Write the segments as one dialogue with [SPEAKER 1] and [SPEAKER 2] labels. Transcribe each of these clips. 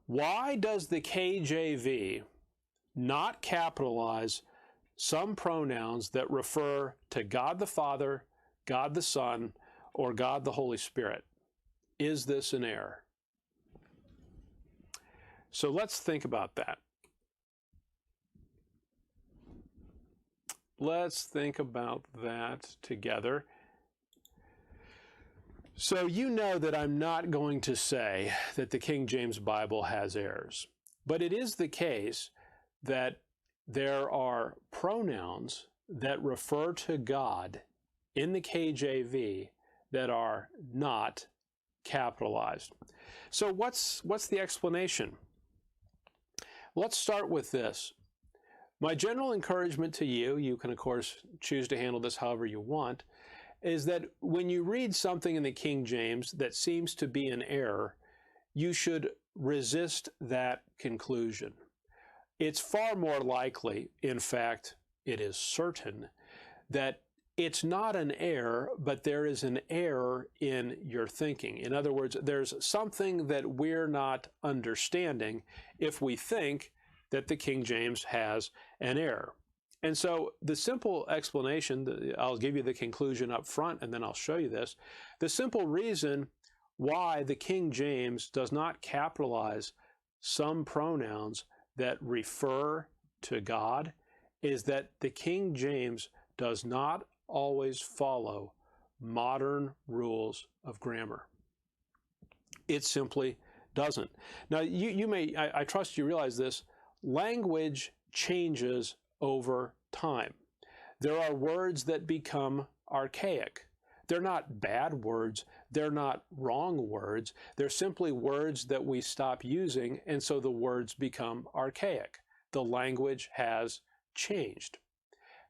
[SPEAKER 1] Why does the KJV not capitalize some pronouns that refer to God the Father, God the Son, or God the Holy Spirit? Is this an error? So let's think about that. Let's think about that together. So you know that I'm not going to say that the King James Bible has errors, but it is the case that there are pronouns that refer to God in the KJV that are not capitalized. So what's the explanation? Let's start with this. My general encouragement to you, you can of course choose to handle this however you want, is that when you read something in the King James that seems to be an error, you should resist that conclusion. It's far more likely, in fact, it is certain, that it's not an error, but there is an error in your thinking. In other words, there's something that we're not understanding if we think that the King James has an error. And so the simple explanation, I'll give you the conclusion up front and then I'll show you this. The simple reason why the King James does not capitalize some pronouns that refer to God is that the King James does not always follow modern rules of grammar. It simply doesn't. Now, you may, I trust you realize this, language changes over time. There are words that become archaic. They're not bad words. They're not wrong words. They're simply words that we stop using, and so the words become archaic. The language has changed.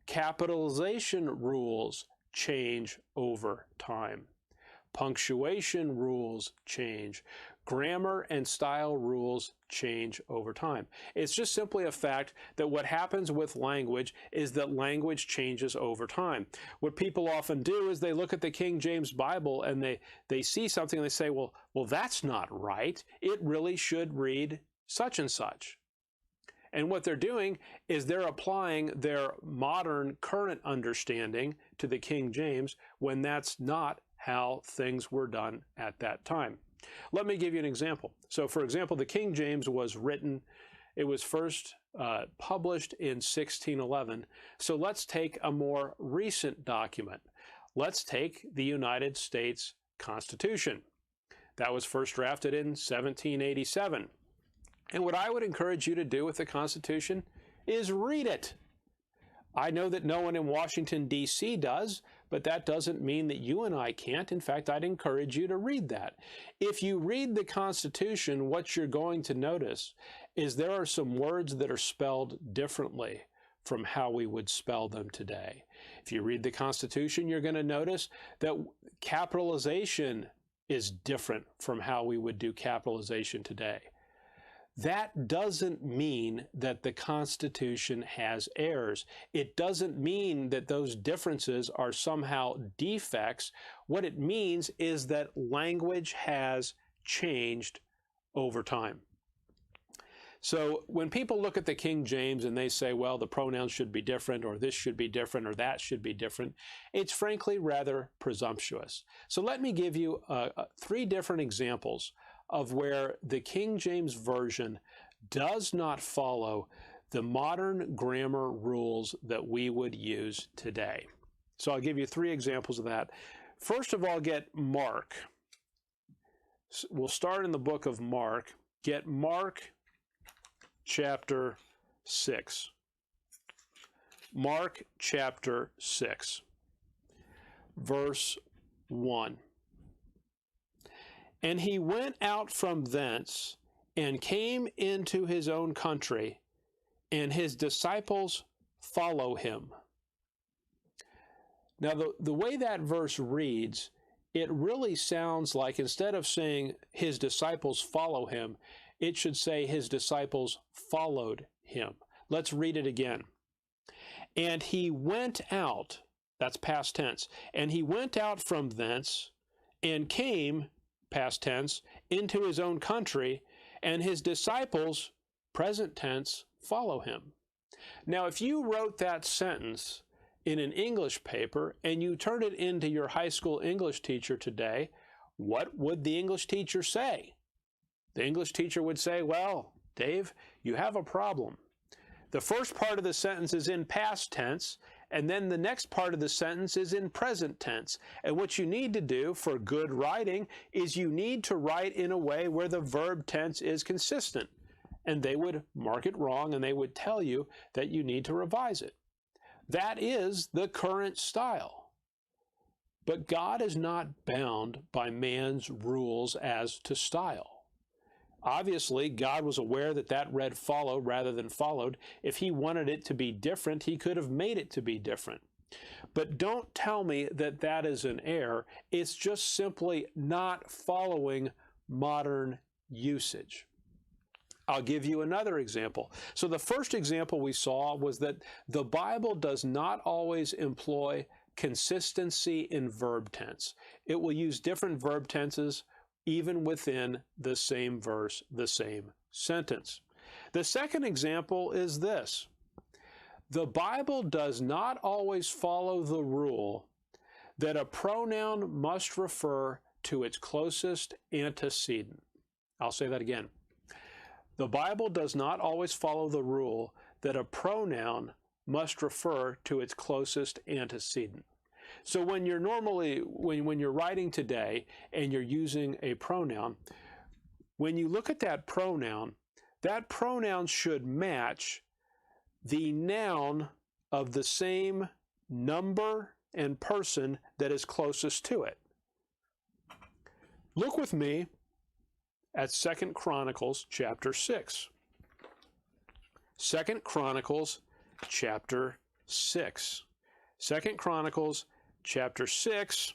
[SPEAKER 1] Capitalization rules change over time. Punctuation rules change. Grammar and style rules change over time. It's just simply a fact that what happens with language is that language changes over time. What people often do is they look at the King James Bible and they see something and they say, well, that's not right. It really should read such and such. And what they're doing is they're applying their modern current understanding to the King James when that's not how things were done at that time. Let me give you an example. So, for example, the King James was written, it was first published in 1611. So let's take a more recent document. Let's take the United States Constitution. That was first drafted in 1787. And what I would encourage you to do with the Constitution is read it. I know that no one in Washington, D.C. does, but that doesn't mean that you and I can't. In fact, I'd encourage you to read that. If you read the Constitution, what you're going to notice is there are some words that are spelled differently from how we would spell them today. If you read the Constitution, you're going to notice that capitalization is different from how we would do capitalization today. That doesn't mean that the Constitution has errors. It doesn't mean that those differences are somehow defects. What it means is that language has changed over time. So when people look at the King James and they say, well, the pronouns should be different, or this should be different, or that should be different, it's frankly rather presumptuous. So let me give you 3 different examples of where the King James Version does not follow the modern grammar rules that we would use today. So I'll give you 3 examples of that. First of all, get Mark. We'll start in the book of Mark. Get Mark chapter 6. Mark chapter 6, verse 1. And he went out from thence and came into his own country, and his disciples follow him. Now, the way that verse reads, it really sounds like instead of saying his disciples follow him, it should say his disciples followed him. Let's read it again. And he went out, that's past tense, and he went out from thence and came, past tense, into his own country, and his disciples, present tense, follow him. Now, if you wrote that sentence in an English paper and you turned it into your high school English teacher today, what would the English teacher say? The English teacher would say, well, Dave, you have a problem. The first part of the sentence is in past tense, and then the next part of the sentence is in present tense. And what you need to do for good writing is you need to write in a way where the verb tense is consistent. And they would mark it wrong, and they would tell you that you need to revise it. That is the current style. But God is not bound by man's rules as to style. Obviously, God was aware that that read follow rather than followed. If he wanted it to be different, he could have made it to be different. But don't tell me that that is an error. It's just simply not following modern usage. I'll give you another example. So the first example we saw was that the Bible does not always employ consistency in verb tense. It will use different verb tenses even within the same verse, the same sentence. The second example is this. The Bible does not always follow the rule that a pronoun must refer to its closest antecedent. I'll say that again. The Bible does not always follow the rule that a pronoun must refer to its closest antecedent. So when you're when you're writing today and you're using a pronoun, when you look at that pronoun should match the noun of the same number and person that is closest to it. Look with me at 2 Chronicles chapter 6. 2 Chronicles chapter 6. 2 Chronicles chapter 6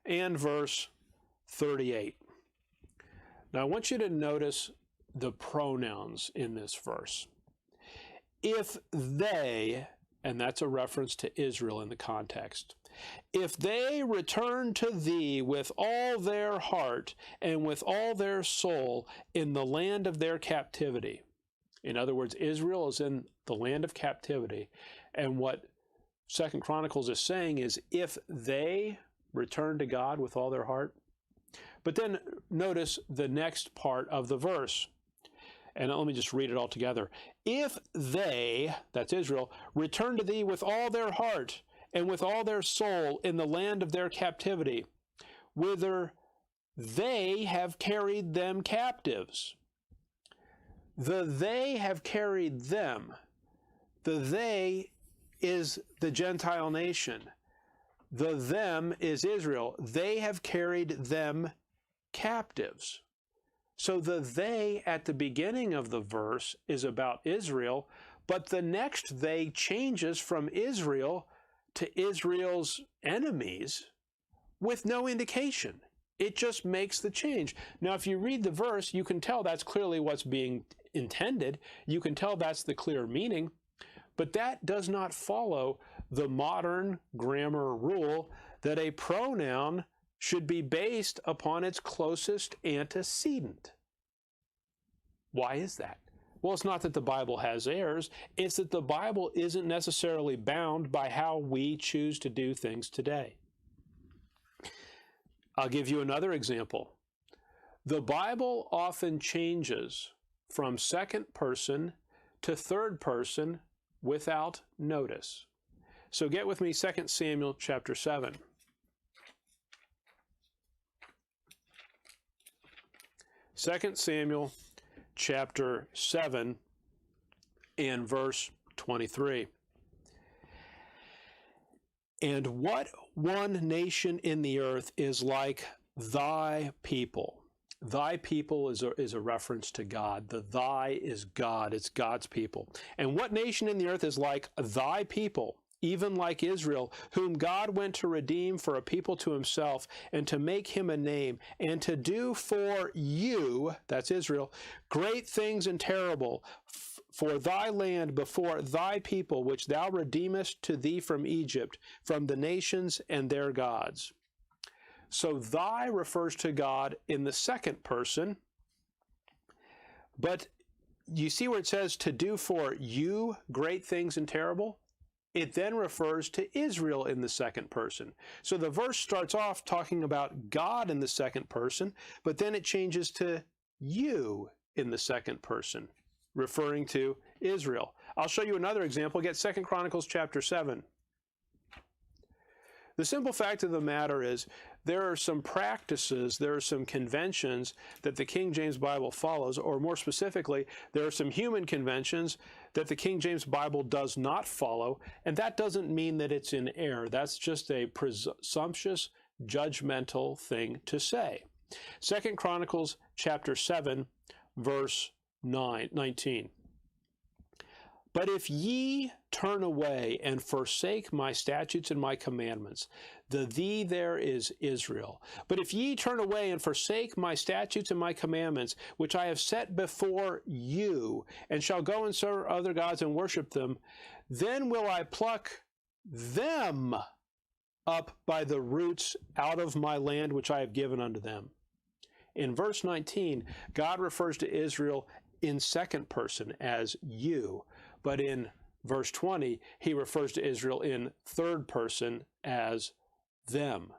[SPEAKER 1] and verse 38. Now I want you to notice the pronouns in this verse. If they, and that's a reference to Israel in the context, if they return to thee with all their heart and with all their soul in the land of their captivity. In other words, Israel is in the land of captivity. And what 2 Chronicles is saying is if they return to God with all their heart. But then notice the next part of the verse. And let me just read it all together. If they, that's Israel, return to thee with all their heart and with all their soul in the land of their captivity, whither they have carried them captives. The they have carried them. The they is the Gentile nation. The them is Israel. They have carried them captives. So the they at the beginning of the verse is about Israel, but the next they changes from Israel to Israel's enemies with no indication. It just makes the change. Now, if you read the verse, you can tell that's clearly what's being intended. You can tell that's the clear meaning, but that does not follow the modern grammar rule that a pronoun should be based upon its closest antecedent. Why is that? Well, it's not that the Bible has errors. It's that the Bible isn't necessarily bound by how we choose to do things today. I'll give you another example. The Bible often changes from second person to third person without notice. So get with me 2 Samuel chapter 7. 2 Samuel chapter 7 and verse 23. And what one nation in the earth is like thy people? Thy people is a reference to God. The thy is God. It's God's people. And what nation in the earth is like thy people, even like Israel, whom God went to redeem for a people to himself, and to make him a name, and to do for you, that's Israel, great things and terrible, for thy land before thy people, which thou redeemest to thee from Egypt, from the nations and their gods. So thy refers to God in the second person, But you see where it says to do for you great things and terrible? It then refers to Israel in the second person. So the verse starts off talking about God in the second person, but then it changes to you in the second person, referring to Israel. I'll show you another example. Get 2 Chronicles chapter 7. The simple fact of the matter is there are some practices, there are some conventions that the King James Bible follows, or more specifically, there are some human conventions that the King James Bible does not follow, and that doesn't mean that it's in error. That's just a presumptuous, judgmental thing to say. 2 Chronicles chapter 7, verse 19. But if ye turn away and forsake my statutes and my commandments, the thee there is Israel. But if ye turn away and forsake my statutes and my commandments, which I have set before you, and shall go and serve other gods and worship them, then will I pluck them up by the roots out of my land which I have given unto them. In verse 19, God refers to Israel in second person as you. But in verse 20, he refers to Israel in third person as them.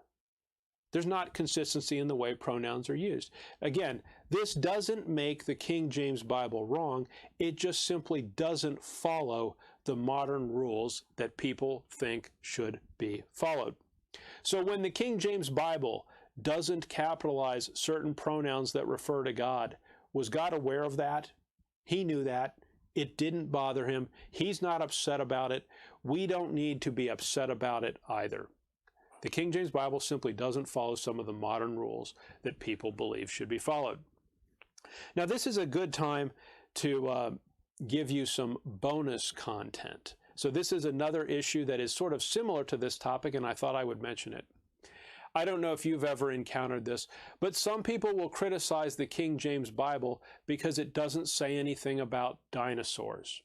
[SPEAKER 1] There's not consistency in the way pronouns are used. Again, this doesn't make the King James Bible wrong. It just simply doesn't follow the modern rules that people think should be followed. So when the King James Bible doesn't capitalize certain pronouns that refer to God, was God aware of that? He knew that. It didn't bother him. He's not upset about it. We don't need to be upset about it either. The King James Bible simply doesn't follow some of the modern rules that people believe should be followed. Now, this is a good time to give you some bonus content. So this is another issue that is sort of similar to this topic, and I thought I would mention it. I don't know if you've ever encountered this, but some people will criticize the King James Bible because it doesn't say anything about dinosaurs.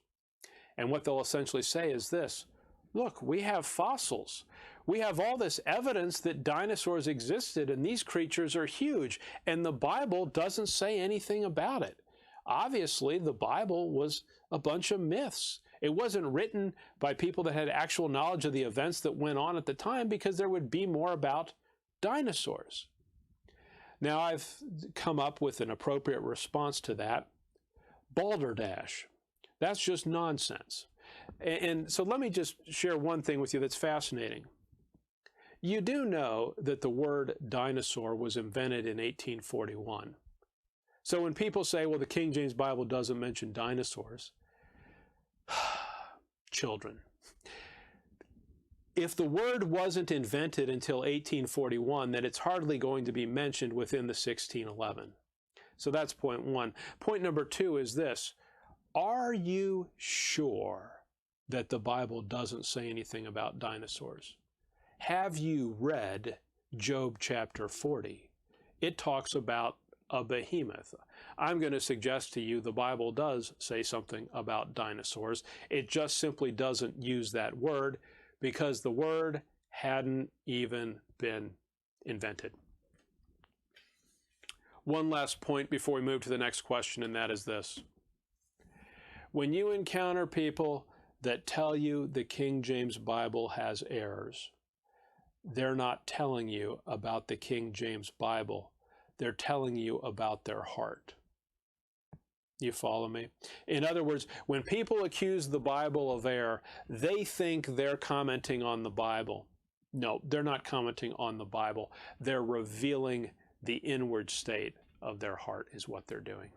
[SPEAKER 1] And what they'll essentially say is this: look, we have fossils. We have all this evidence that dinosaurs existed, and these creatures are huge, and the Bible doesn't say anything about it. Obviously, the Bible was a bunch of myths. It wasn't written by people that had actual knowledge of the events that went on at the time, because there would be more about dinosaurs. Now, I've come up with an appropriate response to that. Balderdash. That's just nonsense. And so let me just share one thing with you that's fascinating. You do know that the word dinosaur was invented in 1841. So when people say, well, the King James Bible doesn't mention dinosaurs, children, if the word wasn't invented until 1841, then it's hardly going to be mentioned within the 1611. So that's point one. Point number two is this: are you sure that the Bible doesn't say anything about dinosaurs? Have you read Job chapter 40? It talks about a behemoth. I'm going to suggest to you the Bible does say something about dinosaurs. It just simply doesn't use that word, because the word hadn't even been invented. One last point before we move to the next question, and that is this: when you encounter people that tell you the King James Bible has errors, they're not telling you about the King James Bible. They're telling you about their heart. You follow me? In other words, when people accuse the Bible of error, they think they're commenting on the Bible. No, they're not commenting on the Bible. They're revealing the inward state of their heart is what they're doing.